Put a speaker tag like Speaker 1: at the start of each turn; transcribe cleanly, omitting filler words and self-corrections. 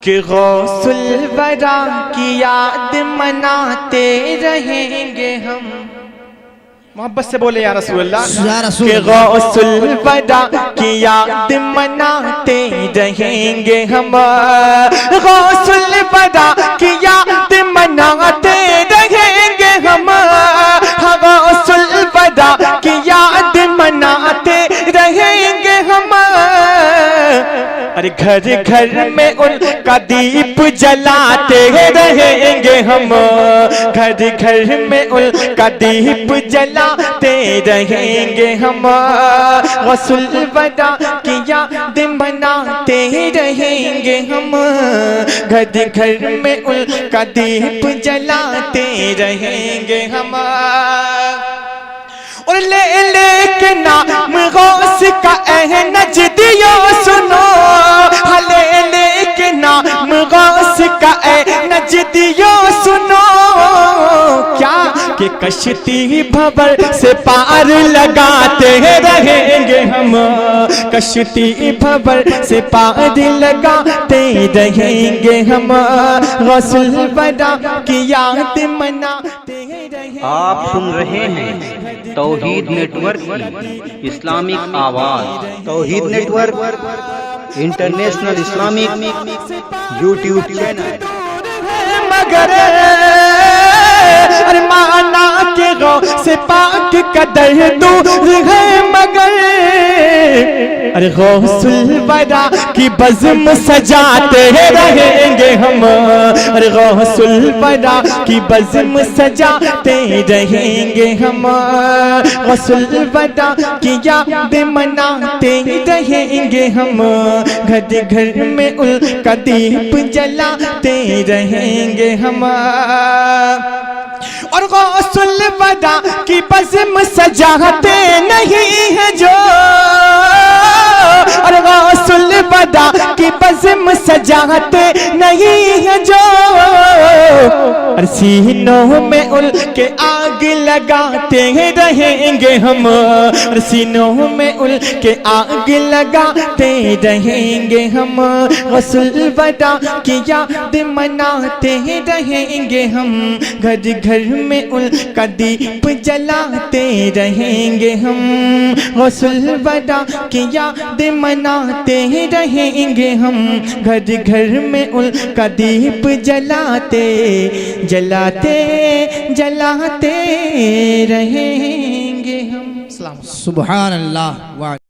Speaker 1: कि गौसुल वरा की याद मनाते रहेंगे हम। मोहब्बत से बोले या रसूल अल्लाह। कि गौसुल वरा की याद मनाते रहेंगे हम। गौसुल वरा की याद मनाते रहेंगे हम। गौसुल वरा की याद मनाते रहेंगे हम। अरे घर घर में उनका दीप जलाते रहेंगे हम। घर घर में उनका दीप जलाते रहेंगे हम। गौसुल वरा की याद मनाते रहेंगे हम। घर घर में उनका दीप जलाते रहेंगे हम। और ले ले के नाम गौस का नजदियो सुनो। ले ले के नाम गौस का नजदियो सुनो। क्या कि कश्ती भंवर से पार लगाते रहेंगे हम। कश्ती भंवर से पार लगाते रहेंगे हम। गौसुल वरा की याद मनाते रहेंगे।
Speaker 2: आप सुन रहे हैं तौहीद नेटवर्क की इस्लामिक आवाज। Tauheed network international Islamic YouTube channel.
Speaker 1: मगर अरमाना के गौ से पाक कदर दूर है। मगर अरे गौसुल वरा की बज़्म सजाते रहेंगे हम। अरे गौसुल वरा की बज़्म सजाते रहेंगे हम। गौसुल वरा की याद मनाते रहेंगे हम। घर घर में उनका दीप जलाते रहेंगे हम। और गौसुल वरा की बज़्म सजाते नहीं है जो। और गौसुल वरा की बज़्म सजाते नहीं है जो। और सीनों में उनके आग लगाते रहेंगे हम। और सीनों में उनके आग लगाते रहेंगे हम। गौसुल वरा की याद मनाते रहेंगे हम। घर घर में उनका दीप जलाते रहेंगे हम। गौसुल वरा की याद मनाते रहेंगे हम। घर घर में उनका दीप जलाते जलाते जलाते रहेंगे हम। सुभान अल्लाह।